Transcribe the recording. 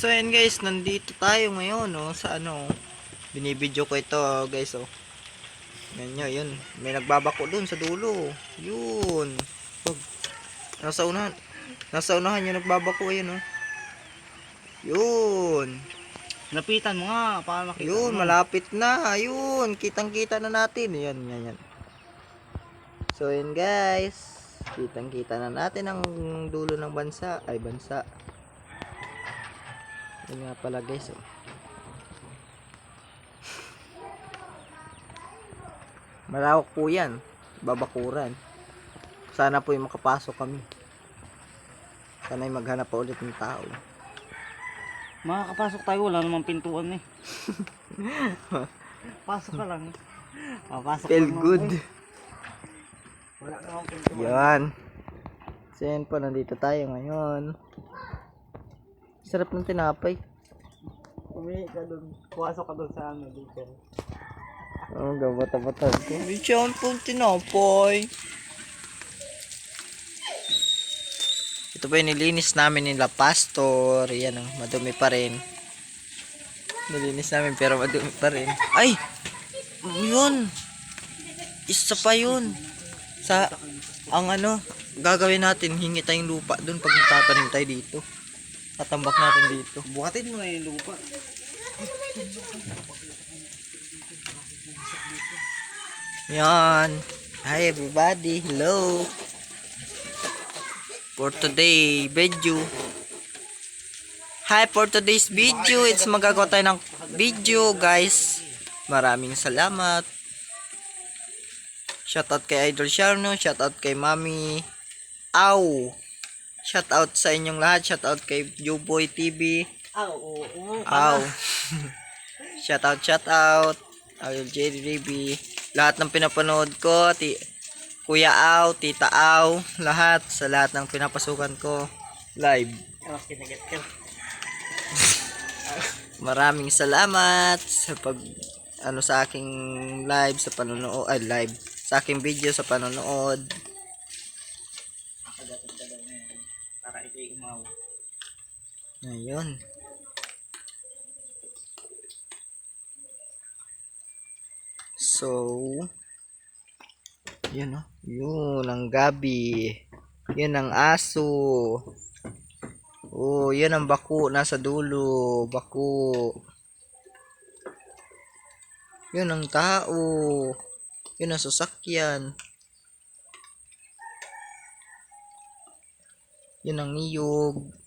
So ayan guys, nandito tayo ngayon no, sa ano, binibidyo ko ito guys oh. Yan nyo, yun. May nagbabako dun sa dulo. Yun. Pag, nasa unahan yung nagbabako yun oh. Yun. Lapitan mo nga para makita Yun, mo. malapit na. Yun, kitang-kita na natin. Yan, yan, yan. So yun guys, kitang-kita na natin ang dulo ng bansa. Ay, bansa. Yun nga pala guys oh. Malawak po yan, babakuran. Sana po yung makapasok kami. Sana yung maghanap pa ulit ng tao. Makakapasok tayo, wala namang pintuan eh. Pasok ka lang. Pasok Feel lang good. naman, eh. Wala namang pintuan. Yan. So yan po, nandito tayo ngayon. Sarap ng tinapay. Umihi ka dun. Pumasok ka dun sa ano dito. Oh, gabata-bata ko. Diyan po tinapay. Ito po yung nilinis namin nila pastor. Yan oh, madumi pa rin. Nilinis namin pero madumi pa rin. Ay! Yun! Isa pa yun. Sa, ang ano, gagawin natin, hingi tayong lupa dun pag tatanim tayo dito. Tatambak natin dito. Buhatin mo na yung lupa. Yan. Hi everybody. Hello. For today video. Hi, for today's video. It's magagawa tayo ng video guys. Maraming salamat. Shoutout kay Idol Sharno. Shoutout kay Mami Aw. Shoutout sa inyong lahat. Shoutout kay Joboy TV. Aw. Shoutout. Idol JDB. Lahat ng pinapanood ko, Kuya Aw, Tita Aw, lahat sa lahat ng pinapasukan ko live. Maraming salamat sa pag sa aking live sa panonood, live sa aking video sa panonood. Para ito'y umaw. Ayun. So, yun oh. Yun ang gabi. Yun ang aso. Oh, yun ang bako nasa dulo. Bako. Yun ang tao. Yun ang sasakyan. Yun ang niyog.